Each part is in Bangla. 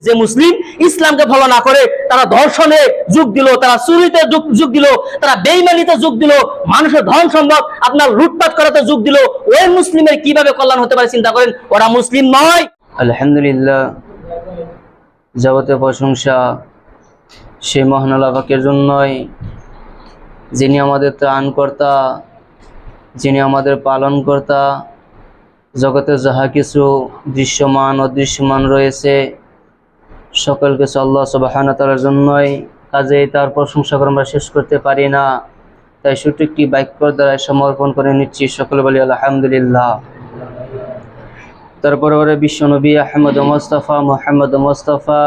যে মুসলিম ইসলামকে ফলো না করে তারা ধর্ষণে যোগ দিল, তারা চুরিতে যোগ দিল, তারা বেঈমানিতে যোগ দিল, মানুষের ধন সম্পদ আপনার লুটপাট করাতে যোগ দিল, ওই মুসলিমের কিভাবে কল্যাণ হতে পারে চিন্তা করেন। ওরা মুসলিম নয়। আলহামদুলিল্লাহ, যাবতীয় প্রশংসা সেই মহান আল্লাহ পাকের জন্যই, যিনি আমাদের ত্রাণকর্তা, যিনি আমাদের পালনকর্তা। জগতে যাহা কিছু দৃশ্যমান অদৃশ্যমান রয়েছে সকল কিছু আল্লাহ সুবহানাহু ওয়া তাআলার জন্যই, কাজেই তার প্রশংসা করে আমরা শেষ করতে পারি না। তাই সঠিকটি বাক্যর দ্বারা সমর্পণ করে নিচ্ছি, সকলে বলি আলহামদুলিল্লাহ। তারপরে বিশ্বনবী আহমদ মুস্তাফা মুহাম্মদ মুস্তাফা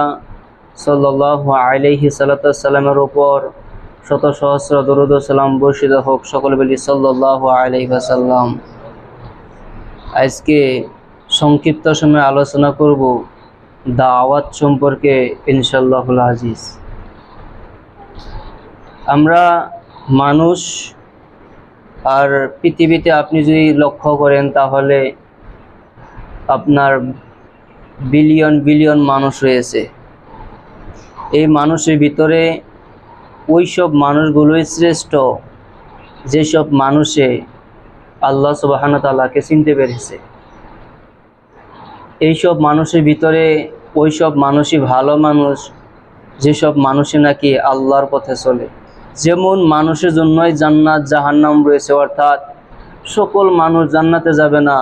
সাল্লাল্লাহু আলাইহি সাল্লামের উপর শত সহস্র দরুদ ও সালাম বর্ষিত হোক, সকলে বলি সাল্লাল্লাহু আলাইহি ওয়াসাল্লাম। আজকে সংক্ষিপ্ত সময়ে আলোচনা করব দাওয়াত সম্পর্কে ইনশাআল্লাহুল আজিজ। আমরা মানুষ, আর পৃথিবীতে আপনি যদি লক্ষ্য করেন তাহলে আপনার বিলিয়ন বিলিয়ন মানুষ রয়েছে। এই মানুষের ভিতরে ওই সব মানুষগুলোই শ্রেষ্ঠ যেসব মানুষে আল্লাহ সুবহানাহু ওয়া তাআলাকে চিনতে পেরেছে। এইসব মানুষের ভিতরে ওই সব মানুষই ভালো মানুষ যেসব মানুষে নাকি আল্লাহর পথে চলে। যেমন মানুষের জন্যই জান্নাত জাহান্নাম রয়েছে, অর্থাৎ সকল মানুষ জান্নাতে যাবে না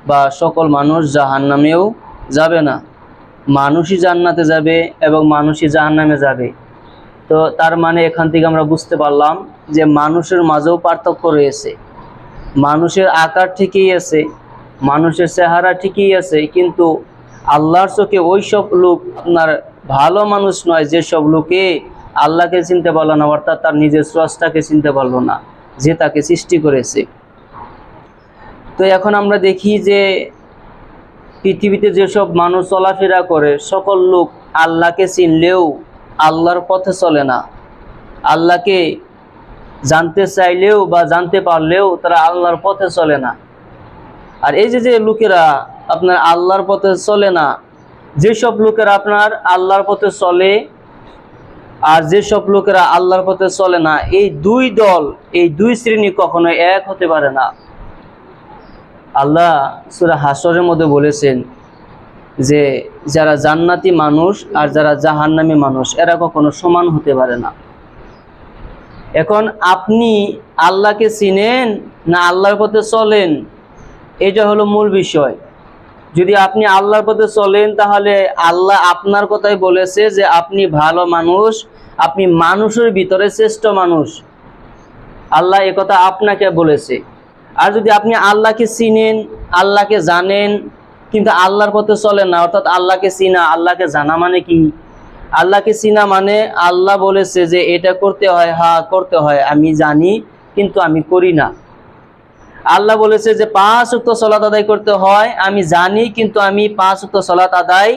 বা সকল মানুষ জাহান্নামেও যাবে না, মানুষই জান্নাতে যাবে এবং মানুষই জাহান্নামে যাবে। তো তার মানে এখান থেকে আমরা বুঝতে পারলাম যে মানুষের মাঝেও পার্থক্য রয়েছে। মানুষের আকার ঠিকই আছে, মানুষের চেহারা ঠিকই আছে, কিন্তু আল্লাহর চোখে ওই সব লোক আপনার ভালো মানুষ নয় যেসব লোকে আল্লাহকে চিনতে পারলো না, অর্থাৎ তার নিজের স্রষ্টাকে চিনতে পারলো না যে তাকে সৃষ্টি করেছে। তো এখন আমরা দেখি যে পৃথিবীতে যেসব মানুষ চলাফেরা করে সকল লোক আল্লাহকে চিনলেও আল্লাহর পথে চলে না, আল্লাহকে জানতে চাইলেও বা জানতে পারলেও তারা আল্লাহর পথে চলে না। আর এই যে লোকেরা আপনার আল্লাহর পথে চলে না, যেসব লোকেরা আপনার আল্লাহর পথে চলে আর যেসব লোকেরা আল্লাহর পথে চলে না, এই দুই দল, এই দুই শ্রেণী কখনো এক হতে পারে না। আল্লাহ সূরা হাসরের মধ্যে বলেছেন যে যারা জান্নাতি মানুষ আর যারা জাহান্নামী মানুষ এরা কখনো সমান হতে পারে না। এখন আপনি আল্লাহকে চিনেন না আল্লাহর পথে চলেন, এটা হলো মূল বিষয়। যদি আপনি আল্লাহর পথে চলেন তাহলে আল্লাহ আপনার কথাই বলেছে যে আপনি ভালো মানুষ, আপনি মানুষের ভিতরে শ্রেষ্ঠ মানুষ, আল্লাহ এ কথা আপনাকে বলেছে। আর যদি আপনি আল্লাহকে চিনেন, আল্লাহকে জানেন, কিন্তু আল্লাহর পথে চলেন না, অর্থাৎ আল্লাহকে চিনা আল্লাহকে জানা মানে কি? আল্লাহকে চিনা মানে আল্লাহ বলেছে যে এটা করতে হয়, হ্যাঁ করতে হয়, আমি জানি কিন্তু আমি করি না। আল্লাহ বলেছে যে 5 ওয়াক্ত সালাত আদায় করতে হয়, আমি জানি কিন্তু আমি 5 ওয়াক্ত সালাত আদায়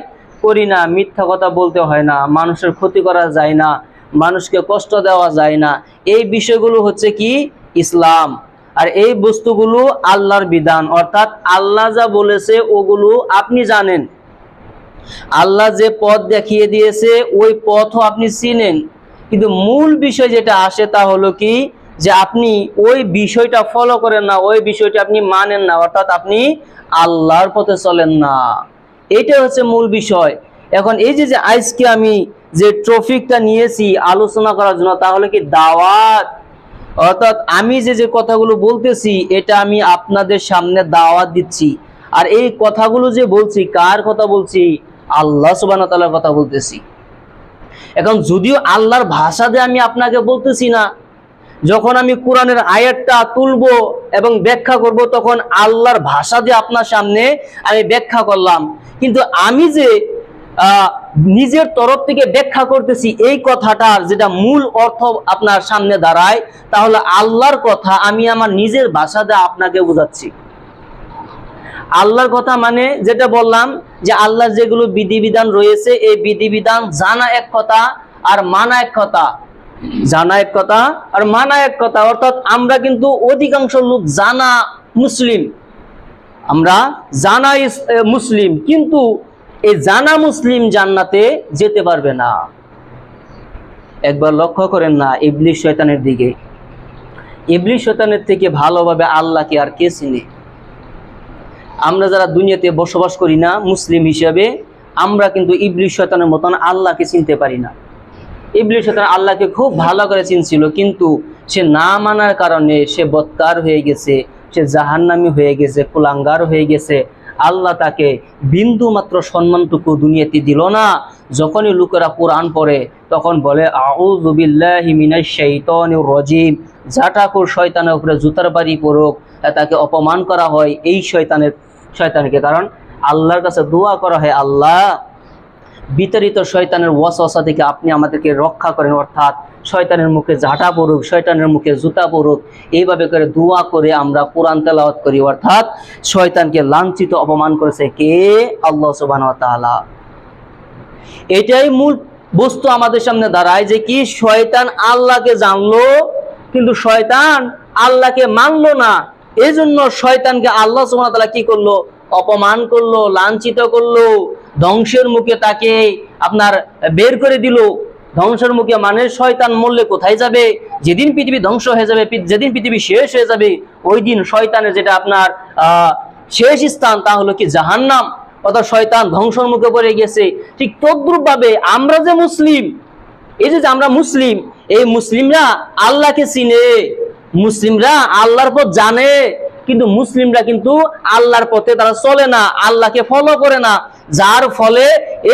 করি না। মিথ্যা কথা বলতে হয় না, মানুষের ক্ষতি করা যায় না, মানুষকে কষ্ট দেওয়া যায় না। এই বিষয়গুলো হচ্ছে কি ইসলাম। আর এই বস্তুগুলো আল্লাহর বিধান, অর্থাৎ আল্লাহ যা বলেছে ওগুলো আপনি জানেন। আল্লাহ যে পথ দেখিয়ে দিয়েছে ওই পথও আপনি চিনেন, কিন্তু মূল বিষয় যেটা আসে তা হলো কি যে আপনি ওই বিষয়টা ফলো করেন না, ওই বিষয়টা আপনি মানেন না, অর্থাৎ আপনি আল্লাহর পথে চলেন না। এটা হচ্ছে মূল বিষয়। এখন এই যে আজকে আমি যে টপিকটা নিয়েছি আলোচনা করার জন্য তাহলে কি দাওয়াত, অর্থাৎ আমি যে কথাগুলো বলতেছি এটা আমি আপনাদের সামনে দাওয়াত দিচ্ছি। আর এই কথাগুলো যে বলছি কার কথা বলছি? আল্লাহ সুবহানাহু ওয়া তাআলার কথা বলতেছি। এখন যদিও আল্লাহর ভাষা দিয়ে আমি আপনাকে বলতেছি না, যখন আমি কোরআনের আয়াতটা তুলবো এবং ব্যাখ্যা করব তখন আল্লাহর ভাষা দিয়ে আপনার সামনে আমি ব্যাখ্যা করলাম, কিন্তু আমি যে নিজের তরফ থেকে ব্যাখ্যা করতেছি এই কথাটার যেটা মূল অর্থ আপনার সামনে দাঁড়ায়, তাহলে আল্লাহর কথা আমি আমার নিজের ভাষা দিয়ে আপনাকে বোঝাচ্ছি। আল্লাহর কথা মানে যেটা বললাম যে আল্লাহর যেগুলো বিধিবিধান রয়েছে এই বিধিবিধান জানা এক কথা আর মানা এক কথা, জানা এক কথা আর মানা এক কথা। অর্থাৎ আমরা কিন্তু অধিকাংশ লোক জানা মুসলিম, আমরা জানা মুসলিম, কিন্তু এই জানা মুসলিম জান্নাতে যেতে পারবে না। একবার লক্ষ্য করেন না ইবলিস শয়তানের দিকে। ইবলিস শয়তানের থেকে ভালোভাবে আল্লাহকে আর কে চিনে? আমরা যারা দুনিয়াতে বসবাস করি না মুসলিম হিসেবে, আমরা কিন্তু ইবলিস শয়তানের মতন আল্লাহকে চিনতে পারি না। ইবলিস শয়তান আল্লাহকে খুব ভালো করে চিনছিল, কিন্তু সে না মানার কারণে সে বদকার হয়ে গেছে, সে জাহান্নামী হয়ে গেছে, কুলাঙ্গার হয়ে গেছে। আল্লাহ তাকে বিন্দু মাত্র সম্মানটুকু দুনিয়াতে দিল না। যখনই লোকেরা কোরআন পড়ে তখন বলে আউযু বিল্লাহি মিনাশ শাইতানির রাজিম, যাটাকুর শয়তানের উপরে জুতার বাড়ি পড়ুক, তাকে অপমান করা হয় এই শয়তানকে। কারণ আল্লাহর কাছে দোয়া করা হয়, আল্লাহ বিতাড়িত শয়তানের ওয়াসওয়াসা থেকে আপনি আমাদেরকে রক্ষা করেন, অর্থাৎ শয়তানের মুখে ঝাঁটা পড়ুক, শয়তানের মুখে জুতা পড়ুক। এইভাবে করে দোয়া করে আমরা কোরআন তেলাওয়াত করি, অর্থাৎ শয়তানকে লাঞ্ছিত অপমান করেছে কে? আল্লাহ সুবহানাহু ওয়া তাআলা। এটাই মূল বস্তু আমাদের সামনে দাঁড়ায় যে কি শয়তান আল্লাহকে জানলো কিন্তু শয়তান আল্লাহকে মানলো না। এই জন্য শয়তানকে আল্লাহ সুবহানাহু ওয়া তাআলা কি করলো? অপমান করলো, লাঞ্ছিত করলো, ধ্বংসের মুখে তাকে আপনার বের করে দিল। ধ্বংসের মুখে মানে শয়তান মরলে কোথায় যাবে? যেদিন পৃথিবী ধ্বংস হয়ে যাবে, যেদিন পৃথিবী শেষ হয়ে যাবে, ওই দিন শয়তানের যেটা আপনার শেষ স্থান তা হলো কি জাহান্নাম, অর্থাৎ শয়তান ধ্বংসের মুখে পড়ে গেছে। ঠিক তদ্রূপ ভাবে আমরা যে মুসলিম, এই যে আমরা মুসলিম, এই মুসলিমরা আল্লাহকে চিনে, মুসলিমরা আল্লাহর পথ জানে, কিন্তু মুসলিমরা কিন্তু আল্লাহর পথে তারা চলে না, আল্লাহকে ফলো করে না। যার ফলে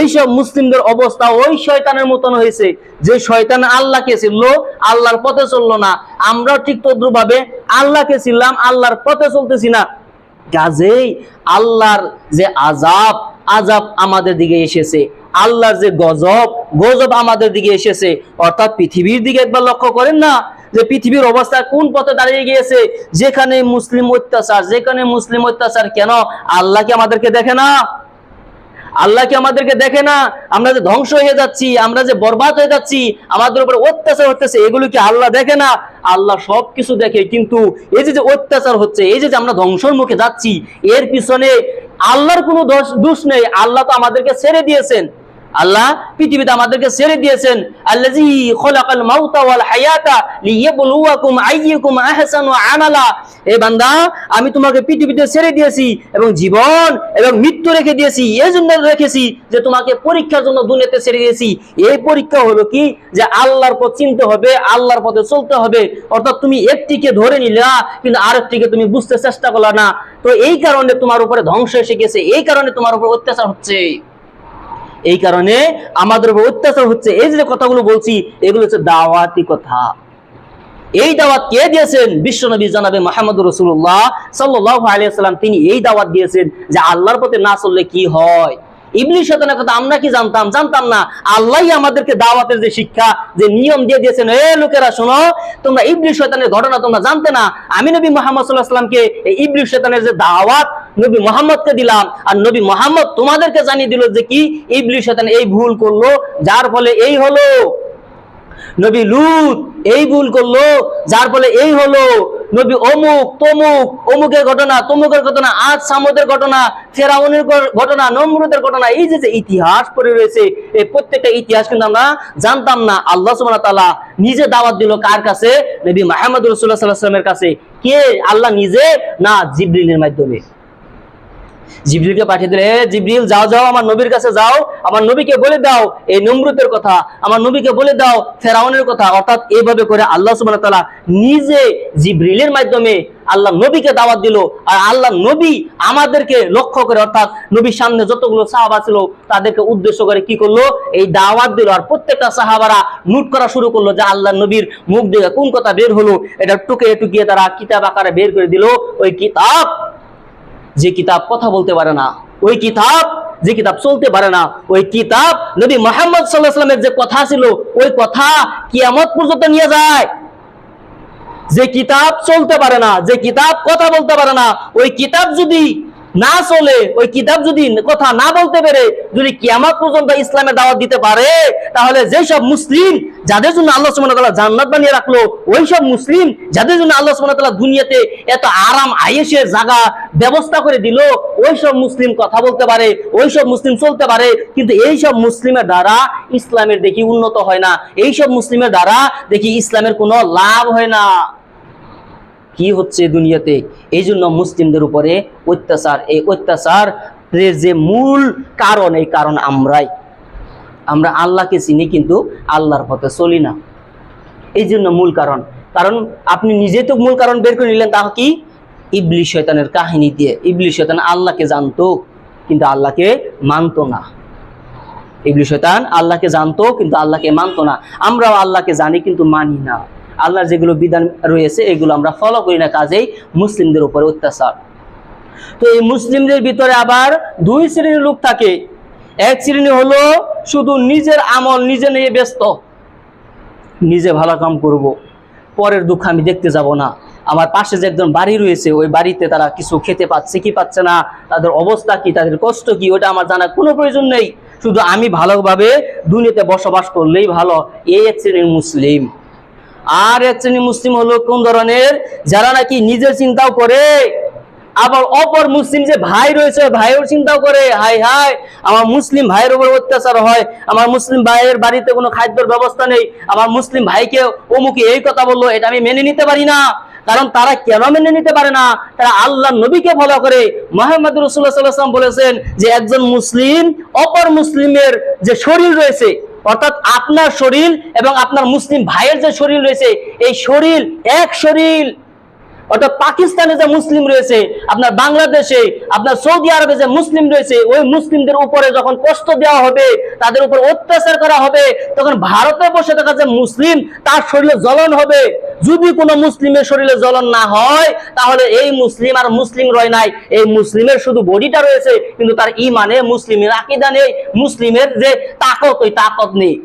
এইসব মুসলিমদের অবস্থা ওই শয়তানের মতন হয়েছে, যে শয়তান আল্লাহকে চিনলো, আল্লাহর পথে চললো না। আমরাও ঠিক তদ্রূপ ভাবে আল্লাহকে চিনলাম, আল্লাহর পথে চলতেছি না। কাজেই আল্লাহর যে আযাব আমাদের দিকে এসেছে, আল্লাহর যে গজব আমাদের দিকে এসেছে। অর্থাৎ পৃথিবীর দিকে একবার লক্ষ্য করেন না যে পৃথিবীর অবস্থা কোন পথে দাঁড়িয়ে গিয়েছে। যেখানে মুসলিম অত্যাচার, কেন আল্লাহ কি আমাদেরকে দেখে না? আল্লাহ কি আমাদেরকে দেখে না? আমরা যে ধ্বংস হয়ে যাচ্ছি, আমরা যে বরবাদ হয়ে যাচ্ছি, আমাদের উপর অত্যাচার হচ্ছে, এগুলো কি আল্লাহ দেখে না? আল্লাহ সবকিছু দেখে। কিন্তু এই যে অত্যাচার হচ্ছে, এই যে আমরা ধ্বংসের মুখে যাচ্ছি, এর পিছনে আল্লাহর কোনো দোষ নেই। আল্লাহ তো আমাদেরকে ছেড়ে দিয়েছেন, আল্লাহ পৃথিবীতে আমাদেরকে ছেড়ে দিয়েছেন। আল্লাযী খলাকাল মাউতা ওয়াল হায়াতা লিয়াবলুয়াকুম আইয়ুকুম আহসানু আমালা। এ বান্দা, আমি তোমাকে পৃথিবীতে ছেড়ে দিয়েছি এবং জীবন এবং মৃত্যু রেখে দিয়েছি। এই জন্য রেখেছি যে তোমাকে পরীক্ষার জন্য দুনিয়াতে ছেড়ে দিয়েছি। এই পরীক্ষা হলো কি যে আল্লাহর পথ চিনতে হবে, আল্লাহর পথে চলতে হবে। অর্থাৎ তুমি একটিকে ধরে নিলা কিন্তু আরেকটিকে তুমি বুঝতে চেষ্টা করলা না। তো এই কারণে তোমার উপরে ধ্বংস এসে গেছে, এই কারণে তোমার উপর অত্যাচার হচ্ছে, এই কারণে আমাদের উপর অত্যাচার হচ্ছে। এই যে কথাগুলো বলছি এগুলো হচ্ছে দাওয়াতি কথা। এই দাওয়াত কে দিয়েছেন? বিশ্বনবী জনাবে মুহাম্মদুর রাসূলুল্লাহ সাল্লাল্লাহু আলাইহি ওয়াসাল্লাম। তিনি এই দাওয়াত দিয়েছেন যে আল্লাহর পথে না চললে কি হয়। ইবলিস শয়তানের কথা আমরা কি জানতাম না। আল্লাহই আমাদেরকে দাওয়াতের যে শিক্ষা, যে নিয়ম দিয়ে দিয়েছেন, এ লোকেরা শোনো, তোমরা ইবলিস শয়তানের ঘটনা তোমরা জানতে না। আমি নবী মুহাম্মদ সাল্লাল্লাহু আলাইহি ওয়াসাল্লামকে এই ইবলিস শয়তানের যে দাওয়াত নবী মুহাম্মদকে দিলাম, আর নবী মুহাম্মদ তোমাদেরকে জানিয়ে দিল যে কি ইবলিস শয়তান এই ভুল করলো, যার ফলে এই হলো। নবী লূত এই ভুল করলো, যার ফলে এই হলো। নবী অমুকের ঘটনা, তমুকের ঘটনা, আজ সামুদের ঘটনা, ফেরাউনের ঘটনা, নমরুদের ঘটনা, এই যে ইতিহাস পড়ে রয়েছে, এই প্রত্যেকটা ইতিহাস কিন্তু আমরা জানতাম না। আল্লাহ সুবহানাহু ওয়া তাআলা নিজে দাওয়াত দিল কার কাছে? নবী মুহাম্মদ রাসূলুল্লাহ সাল্লাল্লাহু আলাইহি ওয়াসাল্লামের কাছে। কে? আল্লাহ নিজে না, জিবরিলের মাধ্যমে। জিবরিলকে পাঠিয়ে দিলে, জিবরিল যাও আমার নবীর কাছে যাও, আমার নবীকে বলে দাও এই নমরুদের কথা, আমার নবীকে বলে দাও ফেরাউনের কথা। অর্থাৎ এইভাবে করে আল্লাহ সুবহানাহু ওয়া তাআলা নিজে জিবরিলের মাধ্যমে আল্লাহ নবীকে দাওয়াত দিল। আর আল্লাহ নবী আমাদেরকে লক্ষ্য করে, অর্থাৎ নবীর সামনে যতগুলো সাহাবা ছিল তাদেরকে উদ্দেশ্য করে কি করলো? এই দাওয়াত দিল। আর প্রত্যেকটা সাহাবারা নোট করা শুরু করলো যে আল্লাহ নবীর মুখ দিয়ে কোন কথা বের হলো, এটা টুকিয়ে তারা কিতাব আকারে বের করে দিল। ওই কিতাব, যে কিতাব কথা বলতে পারে না, ওই কিতাব, যে কিতাব চলতে পারে না, ওই কিতাব নবী মুহাম্মদ সাল্লাল্লাহু আলাইহি ওয়াসাল্লামের যে কথা ছিল, ওই কথা কিয়ামত পর্যন্ত নিয়ে যায়। যে কিতাব চলতে পারে না, যে কিতাব কথা বলতে পারে না, ওই কিতাব যদি না চলে, ওই কিতাব যদি কথা না বলতে পেরে যদি কিয়ামত পর্যন্ত ইসলামের দাওয়াত দিতে পারে, তাহলে যেসব মুসলিম যাদের জন্য আল্লাহ সুবহানাহু ওয়া তাআলা জান্নাত বানিয়ে রাখলো, ওই সব মুসলিম যাদের জন্য আল্লাহ সুবহানাহু ওয়া তাআলা দুনিয়াতে এত আরাম আয়েশের জায়গা ব্যবস্থা করে দিল, ওই সব মুসলিম কথা বলতে পারে, ওই সব মুসলিম চলতে পারে। কিন্তু এই সব মুসলিমের দ্বারা ইসলামের দেখি উন্নত হয় না, এই সব মুসলিমের দ্বারা দেখি ইসলামের কোনো লাভ হয় না। কি হচ্ছে দুনিয়াতে? এই জন্য মুসলিমদের উপরে অত্যাচার। এই অত্যাচারের যে মূল কারণ, এই কারণ আমরা আল্লাহকে চিনি কিন্তু আল্লাহর পথে চলি না, এই জন্য মূল কারণ। কারণ আপনি নিজে তো মূল কারণ বের করে নিলেন, তা কি? ইবলিস শয়তানের কাহিনী দিয়ে। ইবলিস শয়তান আল্লাহকে জানতো কিন্তু আল্লাহকে মানতো না। ইবলিস শয়তান আল্লাহকে জানতো কিন্তু আল্লাহকে মানতো না। আমরাও আল্লাহকে জানি কিন্তু মানি না। আল্লাহর যেগুলো বিধান রয়েছে এগুলো আমরা ফলো করি না, কাজেই মুসলিমদের উপরে অত্যাচার। তো এই মুসলিমদের ভিতরে আবার দুই শ্রেণীর লোক থাকে। এক শ্রেণী হলো শুধু নিজের আমল নিজে নিয়ে ব্যস্ত, নিজে ভালো কাম করব, পরের দুঃখ আমি দেখতে যাব না। আমার পাশে যে একজন বাড়ি রয়েছে, ওই বাড়িতে তারা কিছু খেতে পাচ্ছে কি পাচ্ছে না, তাদের অবস্থা কি, তাদের কষ্ট কি, ওটা আমার জানার কোনো প্রয়োজন নেই। শুধু আমি ভালোভাবে দুনিয়াতে বসবাস করলেই ভালো। এই এক শ্রেণীর মুসলিম। আর এক শ্রেণীর মুসলিম হলো কোন ধরনের? যারা নাকি নিজের চিন্তাও করে, আবার অপর মুসলিম যে ভাই রয়েছে ভাইয়ের চিন্তাও করে, হাই হাই আমার মুসলিম ভাইয়ের উপর অত্যাচার হয়, আমার মুসলিম ভাইয়ের বাড়িতে কোনো খাদ্যের ব্যবস্থা নেই, আমার মুসলিম ভাইকে অমুকে এই কথা বললো, এটা আমি মেনে নিতে পারি না। কারণ তারা কেন মেনে নিতে পারে না? তারা আল্লাহ নবীকে ফলো করে। মুহাম্মদ রাসূলুল্লাহ সাল্লাল্লাহু আলাইহি ওয়াসাল্লাম বলেছেন যে একজন মুসলিম অপর মুসলিমের যে শরীর রয়েছে, অর্থাৎ আপনার শরীর এবং আপনার মুসলিম ভাইয়ের যে শরীর রয়েছে, এই শরীর এক শরীর। অর্থাৎ পাকিস্তানে যে মুসলিম রয়েছে, আপনার বাংলাদেশে, আপনার সৌদি আরবে যে মুসলিম রয়েছে, ওই মুসলিমদের উপরে যখন কষ্ট দেওয়া হবে, তাদের উপর অত্যাচার করা হবে, তখন ভারতে বসে থাকা যে মুসলিম তার শরীরে জ্বলন হবে। যদি কোনো মুসলিমের শরীরে জ্বলন না হয়, তাহলে এই মুসলিম আর মুসলিম রয় নাই, এই মুসলিমের শুধু বডিটা রয়েছে, কিন্তু তার ইমানে মুসলিমের আকীদা নেই, মুসলিমের যে তাকত, ওই তাকত নেই।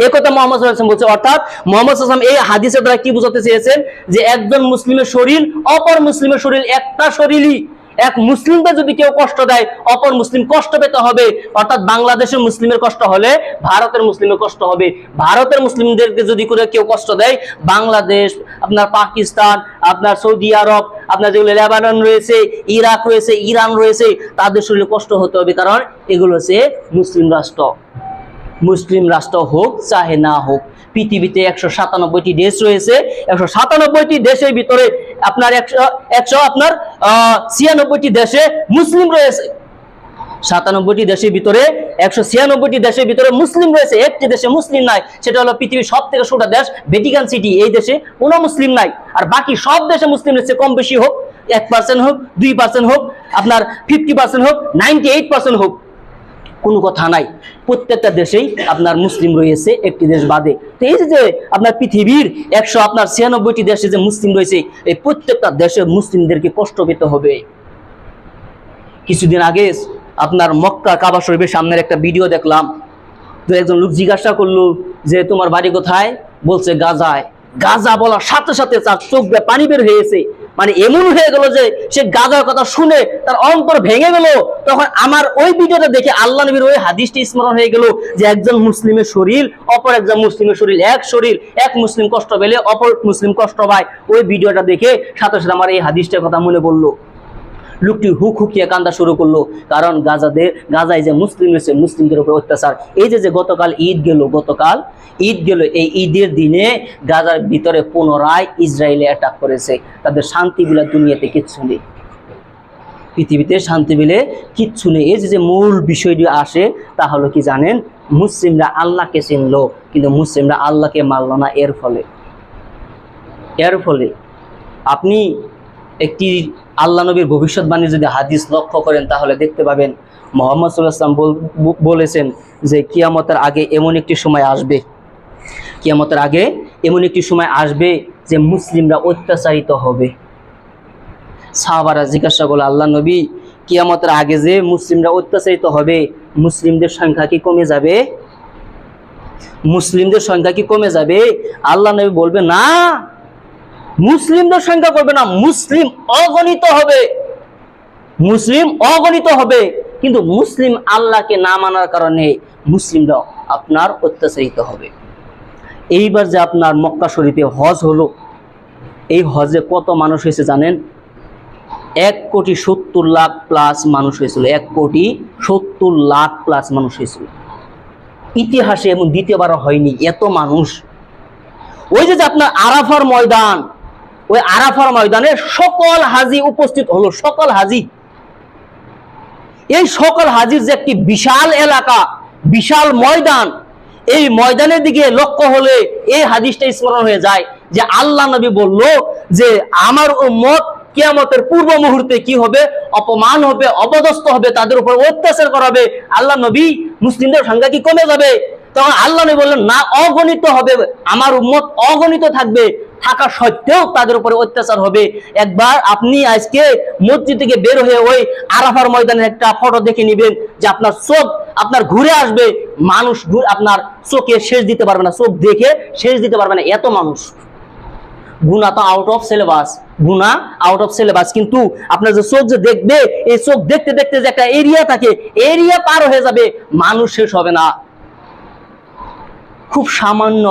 এই কথা মুহাম্মদ সাল্লাল্লাহু আলাইহি ওয়াসাল্লাম বলছে। অর্থাৎ মুহাম্মদ সাল্লাল্লাহু আলাইহি ওয়াসাল্লাম এই হাদিসের দ্বারা কি বোঝাতে চেয়েছেন? যে একজন মুসলিমের শরীর অপর মুসলিমের শরীর একটা শরীরই। এক মুসলিমকে যদি কেউ কষ্ট দেয়, অপর মুসলিম কষ্ট পেতে হবে। অর্থাৎ বাংলাদেশের মুসলিমের কষ্ট হলে ভারতের মুসলিমের কষ্ট হবে, ভারতের মুসলিমদেরকে যদি করে কেউ কষ্ট দেয়, বাংলাদেশ, আপনার পাকিস্তান, আপনার সৌদি আরব, আপনার যেগুলো লেবানন রয়েছে, ইরাক রয়েছে, ইরান রয়েছে, তাদের শরীরে কষ্ট হতে হবে। কারণ এগুলো হচ্ছে মুসলিম রাষ্ট্র। মুসলিম রাষ্ট্র হোক চাহে না হোক, পৃথিবীতে 197টি দেশ রয়েছে। 197টি দেশের ভিতরে আপনার 96টি দেশে মুসলিম রয়েছে। 97টি দেশের ভিতরে 196টি দেশের ভিতরে মুসলিম রয়েছে। একটি দেশে মুসলিম নাই, সেটা হলো পৃথিবীর সব থেকে ছোট দেশ ভ্যাটিকান সিটি। এই দেশে কোনো মুসলিম নাই। আর বাকি সব দেশে মুসলিম রয়েছে, কম বেশি হোক, 1% হোক, 2% হোক, আপনার 50% হোক, 98% হোক, কোনো কথা নাই। প্রত্যেকটা দেশেই আপনার মুসলিম রয়েছে, একটি দেশ বাদে। তো এই যে আপনার পৃথিবীর 196টি দেশে যে মুসলিম রয়েছে, এই প্রত্যেকটা দেশের মুসলিমদেরকে কষ্ট পেতে হবে। কিছুদিন আগে আপনার মক্কা কাবা শরীফের সামনের একটা ভিডিও দেখলাম। তো একজন লোক জিজ্ঞাসা করলো যে তোমার বাড়ি কোথায়? বলছে গাজায়। গাজা বলার সাথে সাথে তার চোখ দিয়ে পানি বের হয়েছে। মানে এমন হয়ে গেল যে সে গাজার কথা শুনে তার অন্তর ভেঙে গেল। তখন আমার ওই ভিডিওটা দেখে আল্লাহ নবীর ওই হাদিসটি স্মরণ হয়ে গেল যে একজন মুসলিমের শরীর অপর একজন মুসলিমের শরীর এক শরীর, এক মুসলিম কষ্ট পেলে অপর মুসলিম কষ্ট পায়। ওই ভিডিওটা দেখে সাথে সাথে আমার এই হাদিসটার কথা মনে পড়লো। লোকটি হুক হুকিয়ে কান্দা শুরু করলো, কারণ গাজায় যে মুসলিম রয়েছে, মুসলিমদের উপর অত্যাচার। এই যে গতকাল ঈদ গেল, এই ঈদের দিনে গাজার ভিতরে পুনরায় ইসরায়েলে অ্যাটাক করেছে। তাদের শান্তি বলে দুনিয়াতে কিচ্ছু নেই, পৃথিবীতে শান্তি বলে কিচ্ছু নেই। এই যে মূল বিষয়টি আসে, তা হলো কি জানেন? মুসলিমরা আল্লাহকে চিনলো কিন্তু মুসলিমরা আল্লাহকে মানল না। এর ফলে আপনি একটি আল্লাহ নবীর ভবিষ্যৎবাণী যদি হাদিস লক্ষ্য করেন, তাহলে দেখতে পাবেন মুহাম্মদ সাল্লাল্লাহু আলাইহি ওয়াসাল্লাম বলেছেন যে কিয়ামতের আগে এমন একটি সময় আসবে, কিয়ামতের আগে এমন একটি সময় আসবে যে মুসলিমরা অত্যাচারিত হবে। সাহাবারা জিজ্ঞাসা করলো, আল্লাহ নবী, কিয়ামতের আগে যে মুসলিমরা অত্যাচারিত হবে, মুসলিমদের সংখ্যা কি কমে যাবে? মুসলিমদের সংখ্যা কি কমে যাবে? আল্লাহ নবী বলবে, না, মুসলিমদের সংখ্যা করবে না, মুসলিম অগণিত হবে। মুসলিম অগণিত হবে, কিন্তু মুসলিম আল্লাহকে না মানার কারণে মুসলিমরা আপনার অত্যাচারিত হবে। এইবার যে আপনার মক্কা শরীফে হজ হলো, এই হজে কত মানুষ হয়েছে জানেন? 1,70,00,000 প্লাস মানুষ হয়েছিল। 1,70,00,000 প্লাস মানুষ হয়েছিল। ইতিহাসে এমন দ্বিতীয়বার হয়নি এত মানুষ। ওই যে আপনার আরাফার ময়দান, ওই আরাফার ময়দানে সকল হাজি উপস্থিত হলো, সকল হাজি। এই সকল হাজির যে একটি বিশাল এলাকা, বিশাল ময়দান, এই ময়দানের দিকে লক্ষ্য হলে এই হাদিসটা স্মরণ হয়ে যায় যে আল্লাহ নবী বলল যে আমার উম্মত কিয়ামতের পূর্ব মুহূর্তে কি হবে? অপমান হবে, অপদস্থ হবে, তাদের উপর অত্যাচার করা হবে। আল্লাহ নবী, মুসলিমদের সংখ্যা কি কমে যাবে? তখন আল্লাহ নবী বললেন না, অগণিত হবে, আমার উম্মত অগণিত থাকবে, থাকা সত্ত্বেও তাদের উপরে অত্যাচার হবে। একবার আপনি আজকে মসজিদ থেকে বের হয়ে ওই আরাফার ময়দানের একটা ফটো দেখে নিবেন যে আপনার চোখ আপনার ঘুরে আসবে, মানুষ আপনার চোখে শেষ দিতে পারবে না, চোখ দেখে শেষ দিতে পারবে না, এত মানুষ। গুনাহ তো আউট অফ সিলেবাস, গুনাহ আউট অফ সিলেবাস, কিন্তু আপনার যে চোখ যে দেখবে, এই চোখ দেখতে দেখতে যে একটা এরিয়া থাকে, এরিয়া পার হয়ে যাবে, মানুষ শেষ হবে না। খুব সামান্য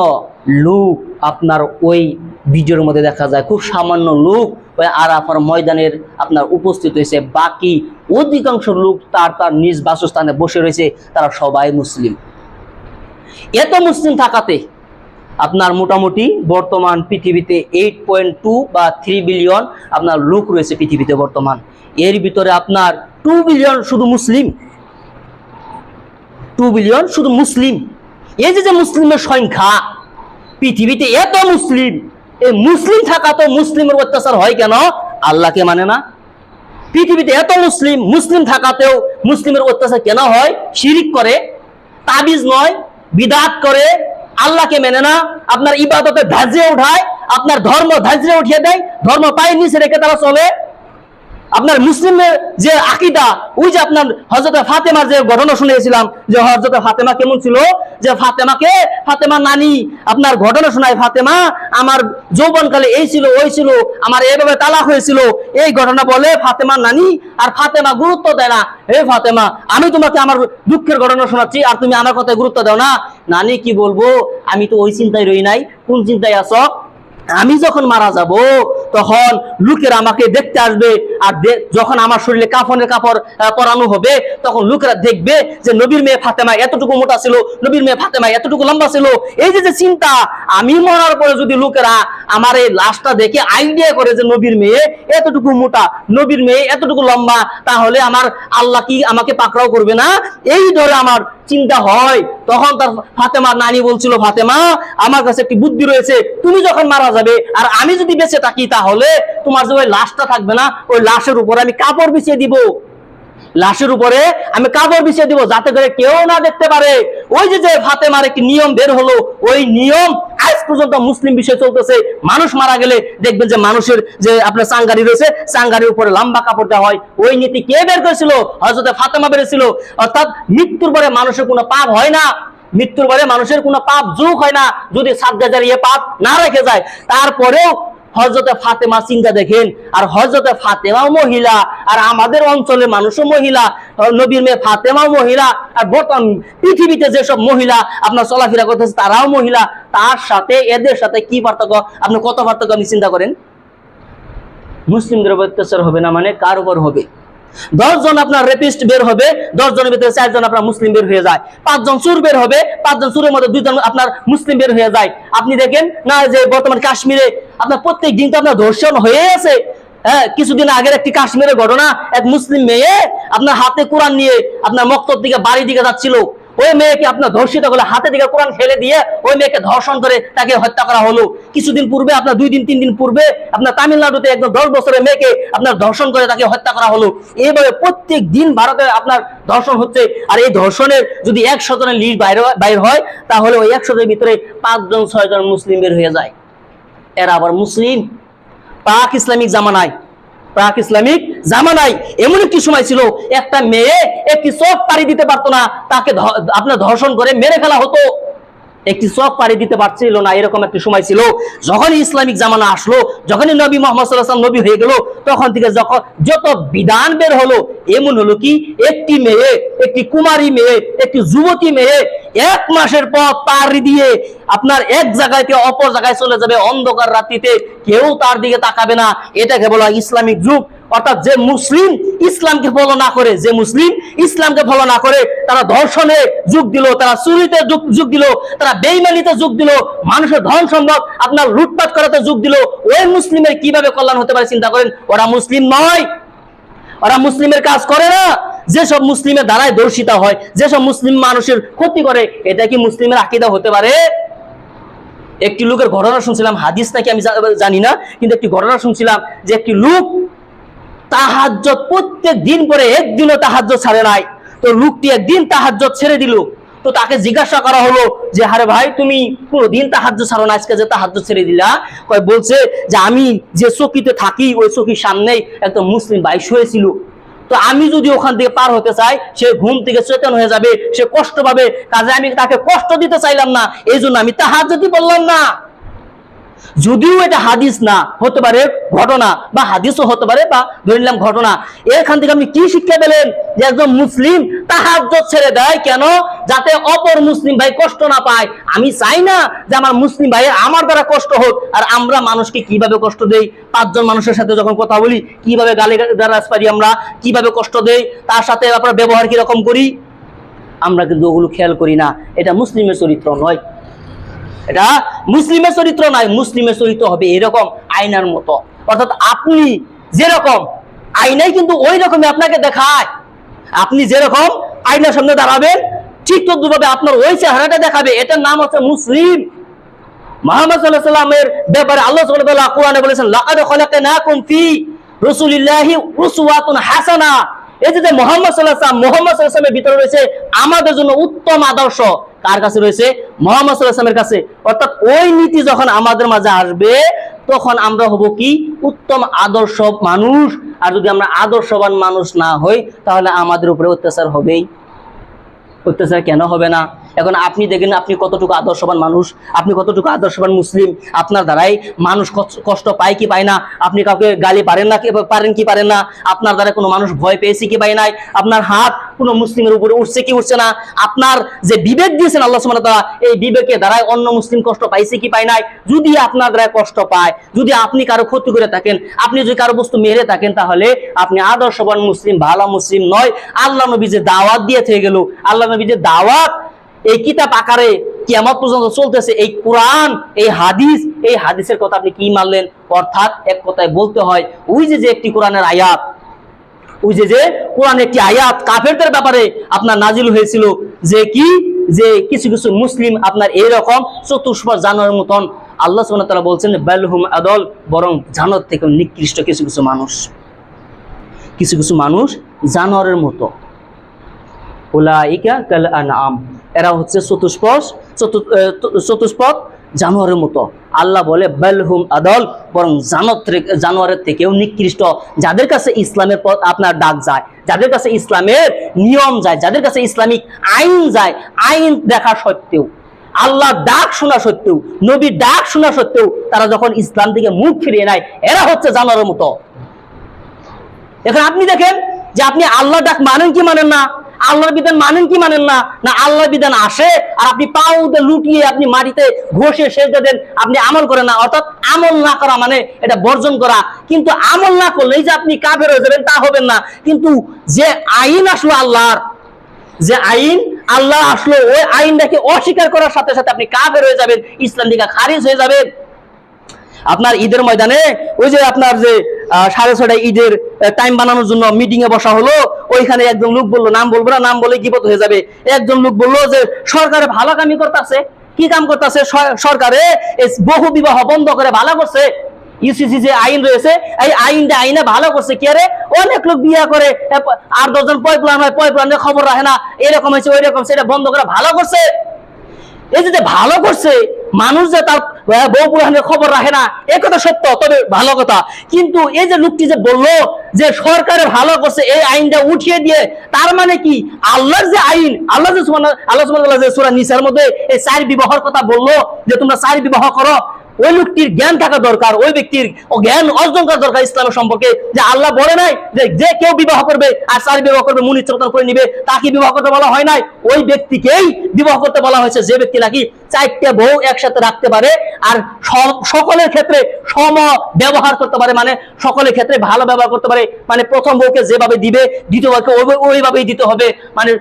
লোক আপনার ওই ভিডিওর মধ্যে দেখা যায়, খুব সামান্য লোক ওই আরাফার ময়দানের আপনার উপস্থিত হয়েছে, বাকি অধিকাংশ লোক তার নিজ বাসস্থানে বসে রয়েছে, তারা সবাই মুসলিম। এত মুসলিম থাকাতে আপনার মোটামুটি বর্তমান পৃথিবীতে 8.2 বা 3 বিলিয়ন আপনার লোক রয়েছে পৃথিবীতে বর্তমান। এর ভিতরে আপনার 2 বিলিয়ন শুধু মুসলিম, 2 বিলিয়ন শুধু মুসলিম। এই যে মুসলিমের সংখ্যা পৃথিবীতে এত মুসলিম, এই মুসলিম থাকা তো মুসলিমের অত্যাচার হয় কেন? আল্লাহকে মানে না। পৃথিবীতে এত মুসলিম, মুসলিম থাকাতেও মুসলিমের অত্যাচার কেন হয়? শিরিক করে, তাবিজ নয় বিদআত করে, আল্লাহকে মেনে না, আপনার ইবাদতে ধাজে উঠায়, আপনার ধর্ম ধাজে উঠিয়ে দেয়, ধর্ম পায়ের নিচে রেখে তারা চলে। আপনার মুসলিমের যে আকীদা, ওই যে আপনার হযরত ফাতেমার যে ঘটনা শুনিয়েছিলাম, যে হযরত ফাতেমা কেমন ছিল, যে ফাতেমা নানি আপনার ঘটনা শোনায়, ফাতেমা আমার যৌবনকালে এই ছিল ওই ছিল, আমার এইভাবে তালাক হয়েছিল, এই ঘটনা বলে ফাতেমার নানি। আর ফাতেমা গুরুত্ব দেয় না, হে ফাতেমা আমি তোমাকে আমার দুঃখের ঘটনা শোনাচ্ছি আর তুমি আমার কথায় গুরুত্ব দাও না। নানি কি বলবো, আমি তো ওই চিন্তায় রই নাই। কোন চিন্তায় আছো? আমি যখন মারা যাব তখন লোকেরা আমাকে দেখতে আসবে, আর যখন আমার শরীরে কাফনের কাপড় পরানো হবে তখন লোকেরা দেখবে যে নবীর মেয়ে ফাতেমা এতটুকু মোটা ছিল, নবীর মেয়ে ফাতেমা এতটুকু লম্বা ছিল। এই যে চিন্তা, আমি মরার পরে যদি লোকেরা আমার এই লাশটা দেখে আইডিয়া করে যে নবীর মেয়ে এতটুকু মোটা, নবীর মেয়ে এতটুকু লম্বা, তাহলে আমার আল্লাহ কি আমাকে পাকড়াও করবে না? এই ধরে আমার চিন্তা হয়। তখন তার ফাতেমার নানি বলছিল, ফাতেমা আমার কাছে একটি বুদ্ধি রয়েছে, তুমি যখন মারা যাবে আর আমি যদি বেঁচে থাকি তাহলে তোমার যে ওই লাশটা থাকবে না, ওই লাশের উপরে আমি কাপড় বিছিয়ে দিব, লাশের উপরে আমি কাপড় বিছিয়ে দিব, যাতে করে কেউ না দেখতে পারে। ওই যে ফাতেমার একটি নিয়ম বের হলো, ওই নিয়ম আজ পর্যন্ত মুসলিম বিষয় চলতেছে। মানুষ মারা গেলে দেখবেন যে মানুষের যে আপনার চাঙ্গারি রয়েছে, চাঙ্গারির উপরে লম্বা কাপড় দেওয়া হয়। ওই নীতি কে বের করেছিল? হযরত ফাতেমা বেরেছিল। অর্থাৎ মৃত্যুর পরে মানুষের কোনো পাপ হয় না, মৃত্যুর পরে মানুষের কোনো পাপ যোগ হয় না, যদি সাদগাজারিয়ে পাপ না রেখে যায়। তারপরেও হযরতে ফাতেমা চিন্তা দেখেন, আর হযরতে ফাতেমাও মহিলা, আর আমাদের অঞ্চলের মানুষও মহিলা, নবীর মেয়ে ফাতেমাও মহিলা, আর বর্তমান পৃথিবীতে যেসব মহিলা আপনার চলাফেরা করতেছে তারাও মহিলা। তার সাথে এদের সাথে কি পার্থক্য? আপনি কত পার্থক্য আপনি চিন্তা করেন। মুসলিমদের উপর অত্যাচার হবে না মানে কার উপর হবে? 10 জন আপনার রেপিস্ট বের হবে, 10 জনের ভিতরে 4 জন আপনার মুসলিম বের হয়ে যায়। 5 জন চোর বের হবে, 5 জন চোরের মধ্যে 2 জন আপনার মুসলিম বের হয়ে যায়। আপনি দেখেন না যে বর্তমান কাশ্মীরে আপনার প্রত্যেক দিন তো আপনার ধর্ষণ হয়ে আছে। হ্যাঁ, কিছুদিন আগের একটি কাশ্মীরের ঘটনা, এক মুসলিম মেয়ে আপনার হাতে কোরআন নিয়ে আপনার মক্তব দিকে বাড়ির দিকে যাচ্ছিল। ওই মেয়েকে আপনার ধর্ষিত করলে হাতে দিকে কোরআন ফেলে দিয়ে ওই মেয়েকে ধর্ষণ করে তাকে হত্যা করা হলো। কিছুদিন পূর্বে আপনার 2 দিন 3 দিন পূর্বে আপনার তামিলনাড়ুতে একদম 10 বছরের মেয়েকে আপনার ধর্ষণ করে তাকে হত্যা করা হলো। এইভাবে প্রত্যেক দিন ভারতে আপনার ধর্ষণ হচ্ছে। আর এই ধর্ষণের যদি 100 জনের লিস্ট বাইর হয় তাহলে ওই 100 জনের ভিতরে 5 জন 6 জন মুসলিম বের হয়ে যায়। এরা আবার মুসলিম। পাক ইসলামিক জামানায় এমন একটি সময় ছিল, একটা মেয়ে একটি চোখ পাড়ি দিতে পারতো না, তাকে আপনার ধর্ষণ করে মেরে ফেলা হতো। একটি চক পাড়ি দিতে পারছিল না, এরকম একটা সময় ছিল। যখনই ইসলামিক জামানা আসলো, যখনই নবী মুহাম্মদ সাল্লাল্লাহু আলাইহি ওয়াসাল্লাম নবী হয়ে গেল, তখন থেকে যখন যত বিধান বের হলো, এমন হলো কি একটি মেয়ে, একটি কুমারী মেয়ে, একটি যুবতী মেয়ে 1 মাসের পথ পাড়ি দিয়ে আপনার এক জায়গায় থেকে অপর জায়গায় চলে যাবে অন্ধকার রাত্রিতে, কেউ তার দিকে তাকাবে না। এটাকে বলা হয় ইসলামিক যুগ। অর্থাৎ যে মুসলিম ইসলামকে ফলো না করে, যে মুসলিম ইসলামকে ফলো না করে, তারা ধর্ষণে যোগ দিল, তারা চুরিতে যোগ দিল, তারা বেঈমানিতে যোগ দিল, মানুষের ধন সম্পদ আপনার লুটপাট করাতে যোগ দিল, ওই মুসলিমের কিভাবে কল্যাণ হতে পারে চিন্তা করেন। ওরা মুসলিম নয়, ওরা মুসলিমের কাজ করে না। যেসব মুসলিমের দ্বারাই দর্শিতা হয়, যেসব মুসলিম মানুষের ক্ষতি করে, এটা কি মুসলিমের আকীদা হতে পারে? একটি লোকের ঘটনা শুনছিলাম, হাদিস নাকি আমি জানি না, কিন্তু একটি ঘটনা শুনছিলাম যে একটি লোক তাহাজ্জুদ প্রত্যেক দিন করে, একদিনও তাহাজ্জুদ ছাড়ে নাই। তো লোকটি একদিন তাহাজ্জুদ ছেড়ে দিল। তো তাকে জিজ্ঞাসা করা হলো যে আরে ভাই, তুমি কোনদিন তাহাজ্জুদ ছাড়ো না, আজকে যে তাহাজ্জুদ ছেড়ে দিলা? বলছে যে আমি যে চকিতে থাকি, ওই চকির সামনেই একটা মুসলিম ভাই শুয়েছিল। তো আমি যদি ওখান থেকে পার হতে চাই, সে ঘুম থেকে চেতন হয়ে যাবে, সে কষ্ট পাবে, কাজে আমি তাকে কষ্ট দিতে চাইলাম না, এই জন্য আমি তাহাজ্জুদই বললাম না। যদিও এটা হাদিস না, হতে পারে ঘটনা, বা হাদিসও হতে পারে, বা ধরে নিলাম ঘটনা। এখান থেকে আপনি কি শিক্ষা পেলেন? যে একজন মুসলিম তাহাজ্জুদ ছেড়ে দেয় কেন? যাতে অপর মুসলিম ভাই কষ্ট না পায়। আমি চাই না যে আমার মুসলিম ভাই আমার দ্বারা কষ্ট হোক। আর আমরা মানুষকে কিভাবে কষ্ট দেই? 5 জন মানুষের সাথে যখন কথা বলি, কিভাবে গালিগালাজ পারি, আমরা কিভাবে কষ্ট দেই, তার সাথে আপনার ব্যবহার কিরকম করি, আমরা কিন্তু ওগুলো খেয়াল করি না। এটা মুসলিমের চরিত্র নয়, এটা মুসলিমের চরিত্র নয়। মুসলিমের চরিত্র হবে এরকম আয়নার মতো। অর্থাৎ আপনি যেরকম, আয়নাই কিন্তু ওই রকমই আপনাকে দেখায়। আপনি যেরকম আয়নার সামনে দাঁড়াবেন, ঠিক তদ্রুপভাবে আপনার ওই চেহারাটা দেখাবে। এটার নাম হচ্ছে মুসলিম। মুহাম্মদ সাল্লাল্লাহু আলাইহি ওয়াসাল্লামের ব্যাপারে আল্লাহ সুবহানাহু ওয়া তাআলা কোরআনে বলেছেন, লাকাদ খালাকনাকুম ফি রাসূলিল্লাহি উসওয়াতুন হাসানা। এই যে মুহাম্মদ সাল্লাল্লাহু আলাইহি ওয়াসাল্লামের ভিতরে রয়েছে আমাদের জন্য উত্তম আদর্শ। কার কাছে রয়েছে? মুহাম্মদ সাল্লাল্লাহু আলাইহি ওয়াসাল্লামের কাছে। অর্থাৎ ওই নীতি যখন আমাদের মাঝে আসবে, তখন আমরা হব কি? উত্তম আদর্শ মানুষ। আর যদি আমরা আদর্শবান মানুষ না হই, তাহলে আমাদের উপরে অত্যাচার হবেই। অত্যাচার কেন হবে না? এখন আপনি দেখেন, আপনি কতটুকু আদর্শবান মানুষ, আপনি কতটুকু আদর্শবান মুসলিম। আপনার দ্বারাই মানুষ কষ্ট পায় কি পায় না? আপনি কাউকে গালি পারেন না, পারেন কি পারেন না? আপনার দ্বারা কোনো মানুষ ভয় পেয়েছে কি পায় নাই? আপনার হাত কোনো মুসলিমের উপরে উঠছে কি উঠছে না? আপনার যে বিবেক দিয়েছেন আল্লাহ সুবহানাহু ওয়া তাআলা, এই বিবেকের দ্বারাই অন্য মুসলিম কষ্ট পাইছে কি পায় নাই? যদি আপনার দ্বারা কষ্ট পায়, যদি আপনি কারো ক্ষতি করে থাকেন, আপনি যদি কারো বস্তু মেরে থাকেন, তাহলে আপনি আদর্শবান মুসলিম, ভালো মুসলিম নয়। আল্লাহ নবী যে দাওয়াত দিয়ে থেকে গেল, আল্লাহ নবী যে দাওয়াত এই কিতাব আকারে কিয়ামত পর্যন্ত চলতেছে, এই কোরআন, এই হাদিস, এই হাদিসের কথা আপনি কি মানলেন? অর্থাৎ এক কথায় বলতে হয়, ওই যে একটি কোরআনের আয়াত, ওই যে কোরআনের একটি আয়াত কাফেরদের ব্যাপারে আপনার নাজিল হয়েছিল, যে কি, যে কিছু কিছু মুসলিম আপনার এইরকম চতুষ্পদ জানোয়ারের মতন। আল্লাহ সুবহানাহু ওয়া তাআলা বলছেন বালহুম আদল, বরং জানোয়ার থেকে নিকৃষ্ট কিছু কিছু মানুষ, কিছু কিছু মানুষ জানোয়ারের মতো। উলাইকা কাল আনআম, এরা হচ্ছে চতুষ্পদ জানোয়ারের মতো। আল্লাহ বলে বালহুম আদল, বরং জানোয়ারের থেকেও নিকৃষ্ট। যাদের কাছে ইসলামের পথ আপনার ডাক যায়, যাদের কাছে ইসলামের নিয়ম যায়, যাদের কাছে ইসলামিক আইন যায়, আইন দেখা সত্ত্বেও, আল্লাহ ডাক শোনা সত্ত্বেও, নবীর ডাক শোনা সত্ত্বেও তারা যখন ইসলাম থেকে মুখ ফিরিয়ে নেয়, এরা হচ্ছে জানোয়ারের মতো। এখন আপনি দেখেন যে আপনি আল্লাহ ডাক মানেন কি মানেন না, আল্লাহর বিধান মানেন কি মানেন না, না আল্লাহর বিধান আসে আর আপনি পাউতে লুটিয়ে আপনি মাটিতে ঘষে সেজদা দেন, আপনি আমল করেন না। অর্থাৎ আমল না করা মানে এটা বর্জন করা। কিন্তু আমল না করলেই যে আপনি কাফের হয়ে যাবেন তা হবেন না। কিন্তু যে আইন আসলো আল্লাহর, যে আইন আল্লাহ আসলো, ওই আইনটাকে অস্বীকার করার সাথে সাথে আপনি কাফের হয়ে যাবেন, ইসলাম থেকে খারিজ হয়ে যাবেন। আপনার ঈদের ময়দানে ওই যে আপনার যে 6:30 ঈদের টাইম বানানোর জন্য মিটিং এ বসা হলো, ওইখানে একজন লোক বললো, নাম বলবো না, নাম বলে গীবত হয়ে যাবে, একজন লোক বললো যে সরকারে ভালো কামই করতেছে। কি কাম করতেছে? সরকারে বহু বিবাহ বন্ধ করে ভালো করছে। ইউসিসি যে আইন রয়েছে, এই আইনে ভালো করছে। কি আরে, অনেক লোক বিয়ে করে, 8-10 জন পয়প্লান হয়, পয়প্লানের খবর রাখে না, এরকম হয়েছে ওইরকম, সেটা বন্ধ করে ভালো করছে। এই যে ভালো করছে, মানুষ যে তার বউ পুরানের খবর রাখে না, এ কথা সত্য, তবে ভালো কথা। কিন্তু এই যে লোকটি যে বললো যে সরকারে ভালো করছে এই আইনটা উঠিয়ে দিয়ে, তার মানে কি আল্লাহর যে আইন, আল্লাহ সুবহানাহু ওয়া তাআলা যে সূরা নিসার মধ্যে এই 4 বিবাহের কথা বললো যে তোমরা 4 বিবাহ করো, ওই লোকটির জ্ঞান থাকা দরকার, ওই ব্যক্তির জ্ঞান অর্জন করা দরকার ইসলামের সম্পর্কে। যে আল্লাহ বলে নাই যে যে কেউ বিবাহ করবে আর 4 বিবাহ করবে, মন ইচ্ছা করে নিবে, তাকে বিবাহ করতে বলা হয় নাই। ওই ব্যক্তিকেই বিবাহ করতে বলা হয়েছে যে ব্যক্তি নাকি 4টা বউ একসাথে রাখতে পারে আর সকলের ক্ষেত্রে সম ব্যবহার করতে পারে, মানে সকলের ক্ষেত্রে ভালো ব্যবহার করতে পারে। মানে প্রথম বউকে যেভাবে দিবে দ্বিতীয় বউকে ওইভাবেই দিতে হবে, মানে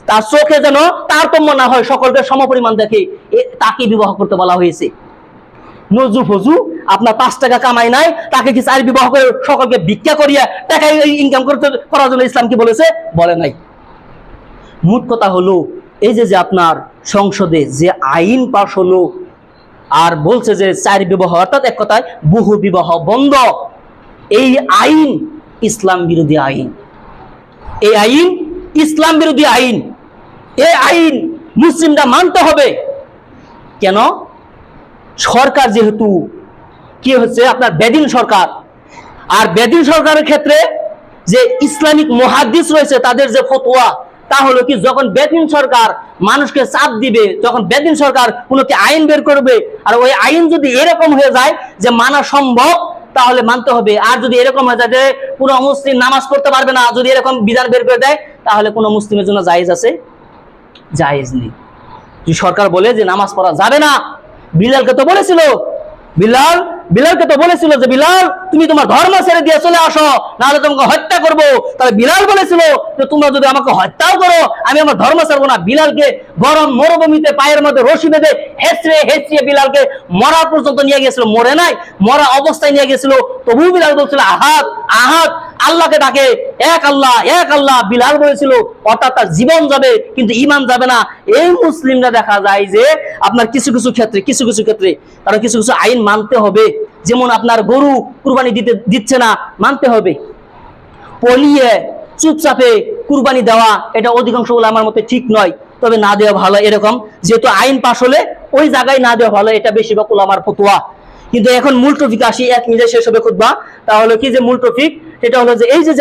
তার চোখে যেন তারতম্য না হয়, সকলকে সমপরিমাণ দেখে, তাকে বিবাহ করতে বলা হয়েছে। নজু ফজু আপনার 5 টাকা কামাই নাই, তাকে কি 4 বিবাহ করে সকলকে ভিক্ষা করিয়া টাকা ইনকাম করার জন্য ইসলাম কি বলেছে? বলে নাই। মোট কথা হলো এই যে আপনার সংসদে যে আইন পাশ হলো আর বলছে যে 4 বিবাহ, অর্থাৎ এক কথায় বহু বিবাহ বন্ধ, এই আইন ইসলাম বিরোধী আইন। এই আইন ইসলাম বিরোধী আইন। এই আইন মুসলিমরা মানতে হবে। কেন? সরকার যেহেতু কি হচ্ছে আপনার বেদিন সরকার, আর বেদিন সরকারের ক্ষেত্রে যে ইসলামিক মুহাদ্দিস রয়েছে তাদের যে ফতোয়া, তা হলো কি যখন বেদিন সরকার মানুষকে চাপ দিবে, যখন বেদিন সরকার কোনো কি আইন বের করবে, আর ওই আইন যদি এরকম হয়ে যায় যে মানা সম্ভব, তাহলে মানতে হবে। আর যদি এরকম হয়ে যায় যে কোনো মুসলিম নামাজ পড়তে পারবে না, যদি এরকম বিধান বের করে দেয়, তাহলে কোনো মুসলিমের জন্য জায়েজ আছে? জায়েজ নেই। যদি সরকার বলে যে নামাজ পড়া যাবে না, বিলালকে তো বলেছিল, বিলালকে তো বলেছিল যে বিলাল তুমি তোমার ধর্ম ছেড়ে দিয়ে চলে আসো, নাহলে তোমাকে হত্যা করবো। তাহলে বিলাল বলেছিল যে তোমরা যদি আমাকে হত্যাও করো আমি আমার ধর্ম ছাড়বো না। বিলালকে গরম মরুভূমিতে পায়ের মধ্যে রশি বেঁধে হেঁচড়ে বিলালকে মরা পর্যন্ত নিয়ে গেছিল, মরে নাই, মরা অবস্থায় নিয়ে গেছিল। তবু বিলাল বলছিল আহাদ আহাদ, আল্লাহকে ডাকে, এক আল্লাহ এক আল্লাহ। বিলাল বলেছিল, অর্থাৎ তার জীবন যাবে কিন্তু ঈমান যাবে না। এই মুসলিমরা দেখা যায় যে আপনার কিছু কিছু ক্ষেত্রে তারা কিছু কিছু আইন মানতে হবে। যেমন আপনার গরু কুরবানি দিচ্ছে না, মানতে হবে। পলিয়ে চুপচাপে কুরবানি দেওয়া, এটা অধিকাংশ উলামার মতে ঠিক নয়, তবে না দেওয়া ভালো। এরকম যেহেতু আইন পাশ হলে ওই জায়গায় না দেওয়া ভালো, এটা বেশিরভাগ উলামার ফতোয়া। কিন্তু এখন মূল টপিক আসি, 1 মিনিটে শেষ হবে খুতবা। তাহলে কি যে মূল টপিক, সেটা হলো যে এই যে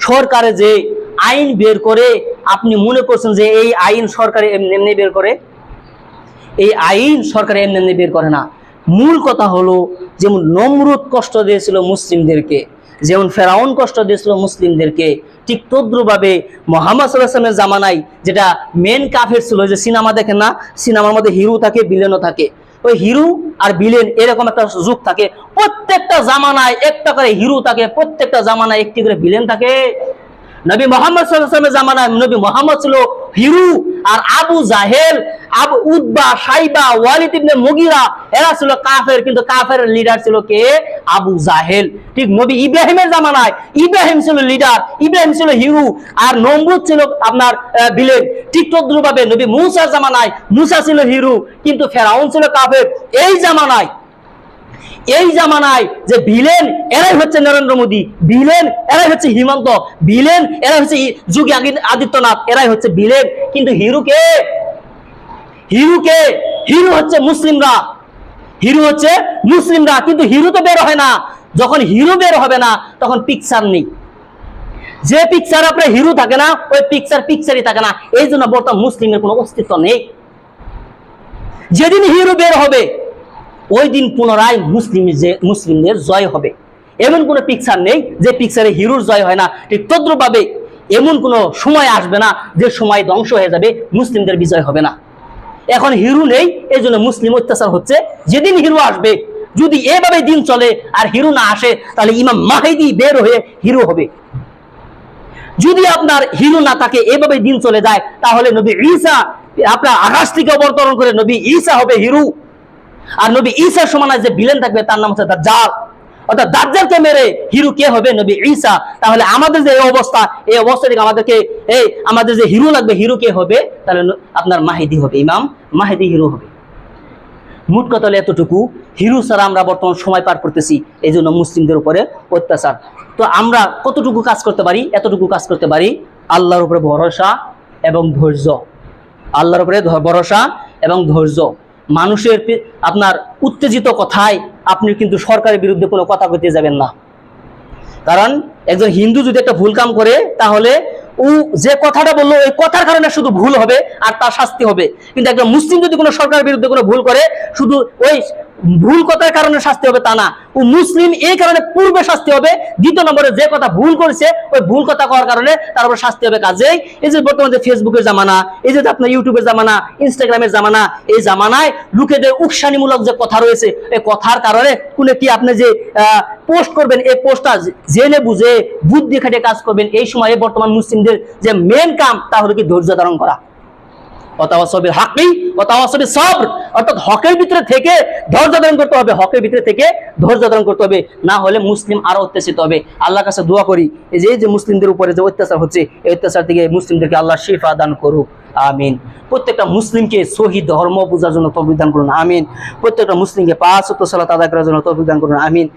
সরকারে যে আইন বের করে, আপনি মনে করছেন যে এই আইন সরকারে এমনি বের করে? এই আইন সরকারে এমনি বের করে না। মূল কথা হলো যেমন নমরুদ কষ্ট দিয়েছিল মুসলিমদেরকে, যেমন ফেরাউন কষ্ট দিয়েছিল মুসলিমদেরকে, ঠিক তদ্রুপভাবে মুহাম্মদ সাল্লাল্লাহু আলাইহি ওয়াসাল্লামের জামানায় যেটা মেন কাফের ছিল, যে সিনেমা দেখেন না, সিনেমার মধ্যে হিরো থাকে বিলেনও থাকে, ওই হিরো আর বিলেন এরকম একটা যুগ থাকে। প্রত্যেকটা জামানায় একটা করে হিরো থাকে, প্রত্যেকটা জামানায় একটি করে বিলেন থাকে। নবী মুহাম্মদ সাল্লাল্লাহু আলাইহি ওয়াসাল্লামের জামানায় নবী মুহাম্মদ ছিল হিরো, আর আবু জাহেল, আবু উতবা, সাইবা, ওয়ালিদ ইবনে মুগিরা এরা ছিল কাফের, কিন্তু কাফের লিডার ছিল কে? আবু জাহেল। ঠিক নবী ইব্রাহিমের জামানায় ইব্রাহিম ছিল লিডার, ইব্রাহিম ছিল হিরো, আর নমরুদ ছিল আপনার বিলেন। ঠিক তদ্রুপভাবে নবী মূসার জামানায় মূসা ছিল হিরো, কিন্তু ফেরাউন ছিল কাফের। এই জামানায় যে ভিলেন এরাই হচ্ছে নরেন্দ্র মোদী, ভিলেন এরাই হচ্ছে হিমন্ত, ভিলেন এরাই হচ্ছে যোগী আদিত্যনাথ, এরাই হচ্ছে ভিলেন। কিন্তু হিরো কে? হিরো হচ্ছে মুসলিমরা, হিরো হচ্ছে মুসলিমরা। কিন্তু হিরো তো বের হয় না। যখন হিরো বের হবে না তখন পিকচার নেই। যে পিকচার আপনার হিরো থাকে না, ওই পিকচারই থাকে না। এই জন্য বর্তমান মুসলিমের কোনো অস্তিত্ব নেই। যেদিন হিরো বের হবে ওই দিন পুনরায় মুসলিমদের জয় হবে। এমন কোনো পিকচার নেই যে পিকচারে হিরোর জয় হয় না। ঠিক তদ্রুপভাবে এমন কোনো সময় আসবে না যে সময় ধ্বংস হয়ে যাবে, মুসলিমদের বিজয় হবে না। এখন হিরো নেই, এই জন্য মুসলিম অত্যাচার হচ্ছে। যেদিন হিরো আসবে, যদি এভাবে দিন চলে আর হিরো না আসে, তাহলে ইমাম মাহদি বের হয়ে হিরো হবে। যদি আপনার হিরো না থাকে, এভাবে দিন চলে যায়, তাহলে নবী ঈসা আপনার আকাশ থেকে অবতরণ করে নবী ঈসা হবে হিরো। আর নবী ঈসার সমান যে ভিলেন থাকবে তার নাম হচ্ছে দাজ্জাল। অর্থাৎ দাজ্জালকে মেরে হিরো কে হবে? নবী ঈসা। তাহলে আমাদের যে অবস্থা, এই অবস্থা থেকে আমাদের যে হিরো লাগবে, হিরো কে হবে? তাহলে আপনার মাহিদি হবে, ইমাম মাহিদি হিরো হবে। মোট কথা হলো এতটুকু, হিরো ছাড়া আমরা বর্তমান সময় পার করতেছি, এই জন্য মুসলিমদের উপরে অত্যাচার। তো আমরা কতটুকু কাজ করতে পারি? এতটুকু কাজ করতে পারি, আল্লাহর উপরে ভরসা এবং ধৈর্য। আল্লাহর উপরে ভরসা এবং ধৈর্য। মানুষের আপনার উত্তেজিত কথায় আপনি কিন্তু সরকারের বিরুদ্ধে কোনো কথা বলতে যাবেন না। কারণ একজন হিন্দু যদি একটা ভুল কাম করে, তাহলে ও যে কথাটা বললো ওই কথার কারণে শুধু ভুল হবে আর তার শাস্তি হবে। কিন্তু একজন মুসলিম যদি কোনো সরকারের বিরুদ্ধে কোনো ভুল করে, শুধু ওই ভুল কথার কারণে শাস্তি হবে তা না, ও মুসলিম এই কারণে পূর্বে শাস্তি হবে, দ্বিতীয় নম্বরে যে কথা ভুল করেছে ওই ভুল কথা করার কারণে তার উপর শাস্তি হবে। কাজেই এই যে বর্তমানে যে ফেসবুকের জামানা, এই যে আপনার ইউটিউবের জামানা, ইনস্টাগ্রামের জামানা, এই জামানায় লোকেদের উস্কানিমূলক যে কথা রয়েছে, এই কথার কারণে কোন কি আপনি যে পোস্ট করবেন, এই পোস্টটা জেনে বুঝে বুদ্ধি খাটিয়ে কাজ করবেন। এই সময়ে বর্তমান মুসলিমদের যে মেন কাম তা হলো কি ধৈর্য ধারণ করা, ওয়াতাওয়াসাবিল হাক্কি ওয়াতাওয়াসাবিস সবর, অর্থাৎ হকের ভিতরে থেকে ধৈর্য ধারণ করতে হবে, হকের ভিতরে থেকে ধৈর্য ধারণ করতে হবে, না হলে মুসলিম আরো অত্যাচারিত হবে। আল্লাহর কাছে দোয়া করি এই যে মুসলিমদের উপরে যে অত্যাচার হচ্ছে, এই অত্যাচার থেকে মুসলিমদেরকে আল্লাহ শিফা দান করুক, আমিন। প্রত্যেকটা মুসলিমকে সহি ধর্ম বোঝার জন্য তৌফিক দান করুন, আমিন। প্রত্যেকটা মুসলিমকে 5 ওয়াক্ত সালাত আদায় করার জন্য তৌফিক দান করুন, আমিন।